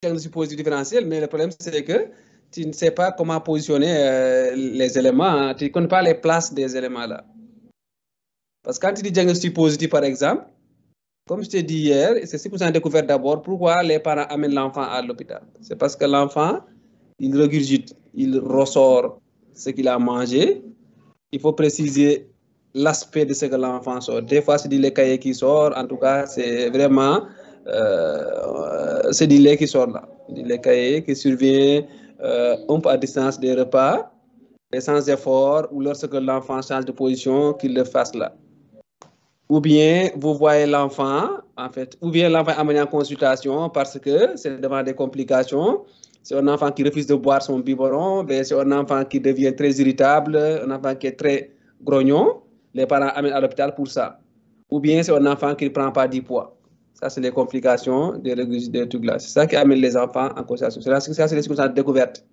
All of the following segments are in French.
diagnostic positif différentiel, mais le problème, c'est que tu ne sais pas comment positionner les éléments, hein. Tu ne connais pas les places des éléments là. Parce que quand tu dis diagnostic positif, par exemple, comme je t'ai dit hier, c'est 6% découvert d'abord. Pourquoi les parents amènent l'enfant à l'hôpital? C'est parce que l'enfant, il regurgite, il ressort ce qu'il a mangé. Il faut préciser l'aspect de ce que l'enfant sort. Des fois, c'est du lait caillé qui sort. En tout cas, c'est vraiment c'est du lait qui sort là. Du lait caillé qui survient un peu à distance des repas, et sans effort, ou lorsque l'enfant change de position, qu'il le fasse là. Ou bien vous voyez l'enfant, en fait, ou bien l'enfant amené en consultation parce que c'est devant des complications. C'est un enfant qui refuse de boire son biberon, c'est un enfant qui devient très irritable, un enfant qui est très grognon. Les parents amènent à l'hôpital pour ça. Ou bien c'est un enfant qui ne prend pas du poids. Ça, c'est les complications des trucs là. C'est ça qui amène les enfants en consultation. Ça, c'est les circonstances de découverte.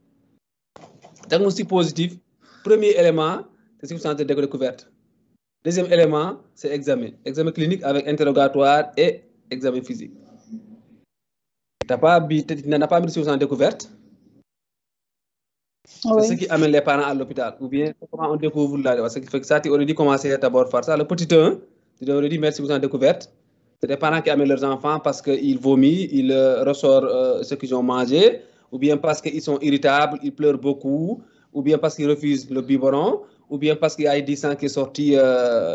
Diagnostic positif, premier élément, c'est circonstances de découverte. Deuxième élément, c'est examen. Examen clinique avec interrogatoire et examen physique. Tu n'as pas mis de circonstances de découverte. Oui. C'est ce qui amène les parents à l'hôpital. Ou bien, comment on découvre là. Ce qui fait que ça, tu aurais dû commencer d'abord par ça. Le petit 1, tu aurais dû mettre circonstances de découverte. C'est des parents qui amènent leurs enfants parce qu'ils vomissent, ils ressortent ce qu'ils ont mangé, ou bien parce qu'ils sont irritables, ils pleurent beaucoup, ou bien parce qu'ils refusent le biberon, ou bien parce qu'il y a du sang qui est sorti,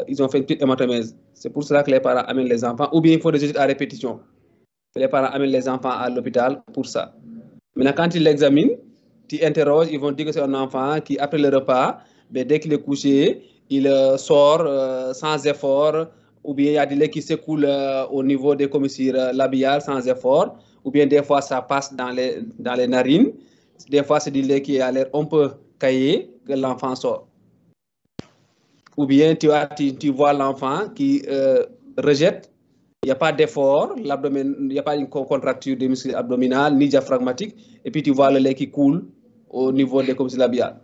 ils ont fait une petite hématomèse. C'est pour cela que les parents amènent les enfants, ou bien il faut des études à répétition. Les parents amènent les enfants à l'hôpital pour ça. Maintenant, quand ils l'examinent, tu interroges, ils vont dire que c'est un enfant qui, après le repas, dès qu'il est couché, il sort sans effort, ou bien il y a du lait qui s'écoule au niveau des commissures labiales sans effort, ou bien des fois ça passe dans les narines, des fois c'est du lait qui a l'air un peu caillé que l'enfant sort. Ou bien tu vois l'enfant qui rejette, il n'y a pas d'effort, l'abdomen, il n'y a pas une contracture des muscles abdominales ni diaphragmatique, et puis tu vois le lait qui coule au niveau des commissures labiales.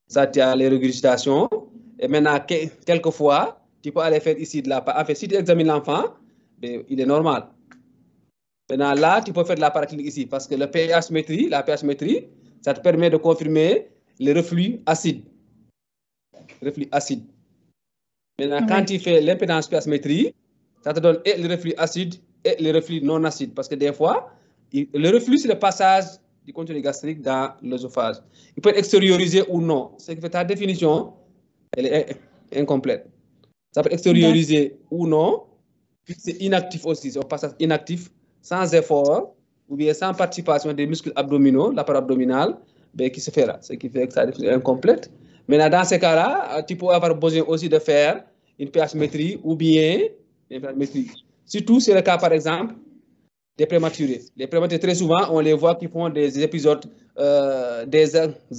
Ça, tu as les régurgitations. Et maintenant, quelquefois, tu peux aller faire ici de la part. En fait, si tu examines l'enfant, il est normal. Maintenant, là, tu peux faire de la paraclinique ici parce que la pH métrie, ça te permet de confirmer le reflux acide. Reflux acide. Maintenant, quand tu fais l'impédance pH-métrie, ça te donne et le reflux acide et le reflux non acide. Parce que des fois, le reflux, c'est le passage du contenu gastrique dans l'œsophage. Il peut être extériorisé ou non. Ce qui fait ta définition, elle est incomplète. Ça peut être extériorisé ou non. C'est inactif aussi. C'est un passage inactif, sans effort, ou bien sans participation des muscles abdominaux, l'appareil abdominal, qui se fait là. Ce qui fait que ça est incomplète. Maintenant, dans ces cas-là, tu peux avoir besoin aussi de faire une pH-métrie ou bien une pH-métrie. Surtout, c'est le cas, par exemple, des prématurés. Les prématurés, très souvent, on les voit qui font des épisodes, des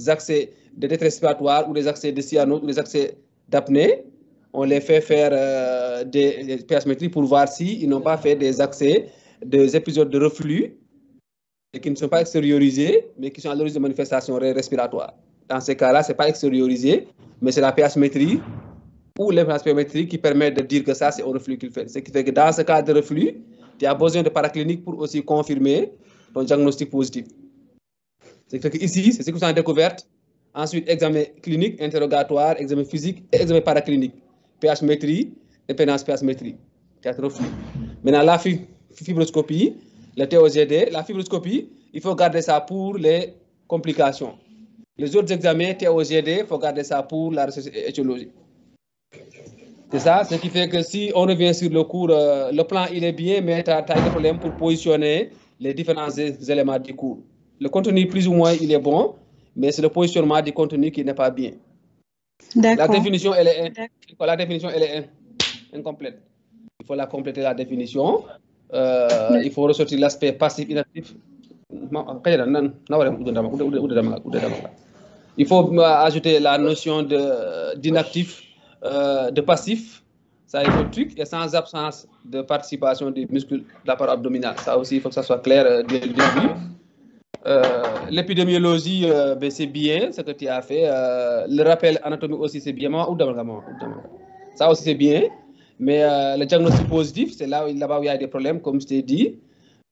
accès de détresse respiratoire ou des accès de cyanose ou des accès d'apnée. On les fait faire des pH-métries pour voir s'ils n'ont pas fait des accès, des épisodes de reflux et qui ne sont pas extériorisés, mais qui sont à l'origine de manifestations respiratoires. Dans ces cas-là, ce n'est pas extériorisé, mais c'est la pH-métrie ou l'hyperspectrométrie qui permet de dire que ça, c'est un reflux qu'il fait. Ce qui fait que dans ce cas de reflux, tu as besoin de paraclinique pour aussi confirmer ton diagnostic positif. Ce qui fait que ici, c'est circonstance découverte. Ensuite, examen clinique, interrogatoire, examen physique et examen paraclinique. pH-métrie, impédance pH-métrie. Reflux. Maintenant, la fibroscopie, le TOGD, la fibroscopie, il faut garder ça pour les complications. Les autres examens TOGD, il faut garder ça pour la recherche étiologique. C'est ça, ce qui fait que si on revient sur le cours, le plan il est bien, mais tu as des problèmes pour positionner les différents éléments du cours. Le contenu plus ou moins il est bon, mais c'est le positionnement du contenu qui n'est pas bien. La définition elle est incomplète. Il faut la compléter la définition. Il faut ressortir l'aspect passif inactif. Il faut ajouter la notion d'inactif, de passif, ça est un truc, et sans absence de participation des muscles de l'appareil abdominal. Ça aussi, il faut que ça soit clair dès le début. L'épidémiologie, c'est bien ce que tu as fait. Le rappel anatomique aussi, c'est bien. Ça aussi, c'est bien. Mais le diagnostic positif, c'est là où il y a des problèmes, comme je t'ai dit.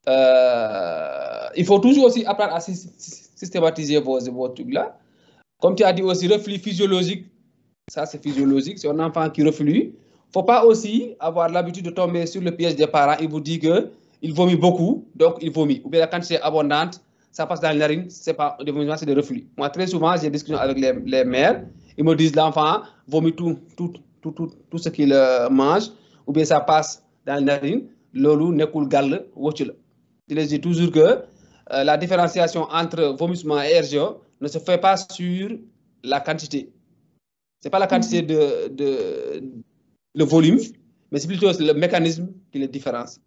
il faut toujours aussi apprendre à systématiser vos trucs là. Comme tu as dit aussi, reflux physiologique, ça c'est physiologique, c'est un enfant qui reflue. Il ne faut pas aussi avoir l'habitude de tomber sur le piège des parents. Ils vous disent qu'il vomit beaucoup, donc il vomit. Ou bien la quantité est abondante, ça passe dans les narines, ce n'est pas des vomissements, c'est des reflux. Moi, très souvent, j'ai des discussions avec les mères. Ils me disent l'enfant vomit tout ce qu'il mange, ou bien ça passe dans les narines. Lolo nekul gal wotchul. Je les dis toujours que la différenciation entre vomissement et RGO ne se fait pas sur la quantité. Ce n'est pas la quantité le volume, mais c'est plutôt le mécanisme qui les différencie.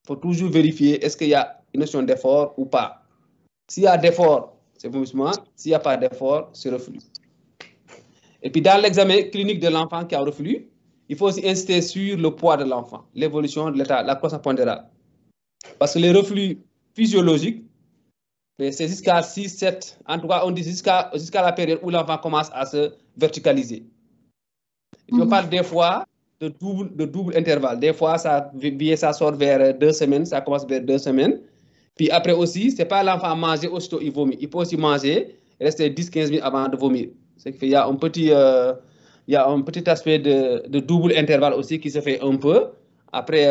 Il faut toujours vérifier est-ce qu'il y a une notion d'effort ou pas. S'il y a d'effort, c'est vomissement. S'il n'y a pas d'effort, c'est reflux. Et puis dans l'examen clinique de l'enfant qui a reflux, il faut aussi insister sur le poids de l'enfant, l'évolution de l'état, la croissance pondérale. Parce que les reflux physiologiques, c'est jusqu'à 6, 7, en tout cas on dit jusqu'à la période où l'enfant commence à se verticaliser. Et puis on parle des fois de double intervalle. Des fois, ça sort vers 2 semaines, ça commence vers 2 semaines. Puis après aussi, ce n'est pas l'enfant manger, aussitôt il vomit. Il peut aussi manger, rester 10-15 minutes avant de vomir. C'est qu'il y a un petit, aspect de double intervalle aussi qui se fait un peu après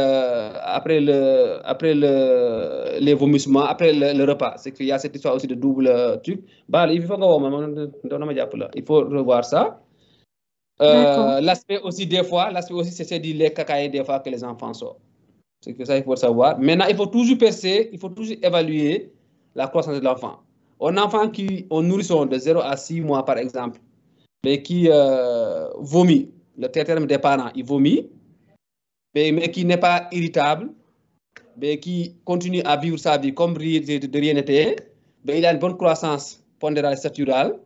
les vomissements, après le repas. C'est qu'il y a cette histoire aussi de double truc. Il faut revoir ça. L'aspect aussi, c'est dit les cacailles des fois que les enfants sortent. C'est que ça, il faut savoir. Maintenant, il faut toujours percer, il faut toujours évaluer la croissance de l'enfant. Un enfant un nourrisson de 0 à 6 mois, par exemple, mais qui vomit, le terme des parents, il vomit, mais qui n'est pas irritable, mais qui continue à vivre sa vie comme de rien n'était, il a une bonne croissance pondérale et staturale.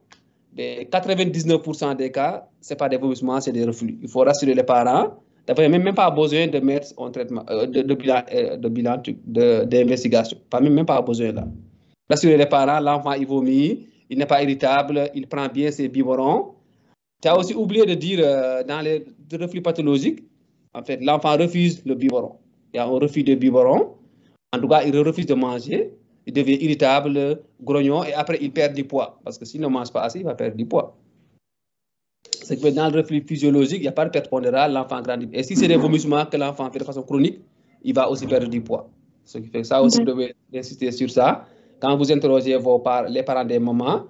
99% des cas, ce n'est pas des vomissements, c'est des reflux. Il faut rassurer les parents. D'ailleurs, même pas besoin de mettre un traitement de bilan d'investigation. Même pas besoin là. Rassurer les parents, l'enfant il vomit, il n'est pas irritable, il prend bien ses biberons. Tu as aussi oublié de dire dans les reflux pathologiques, en fait, l'enfant refuse le biberon. Il y a un refus de biberon. En tout cas, il refuse de manger. Il devient irritable, grognon, et après, il perd du poids. Parce que s'il ne mange pas assez, il va perdre du poids. C'est que dans le reflux physiologique, il n'y a pas de perte pondérale, l'enfant grandit. Et si c'est des vomissements que l'enfant fait de façon chronique, il va aussi perdre du poids. Ce qui fait que ça aussi, vous devez insister sur ça. Quand vous interrogez les parents des mamans,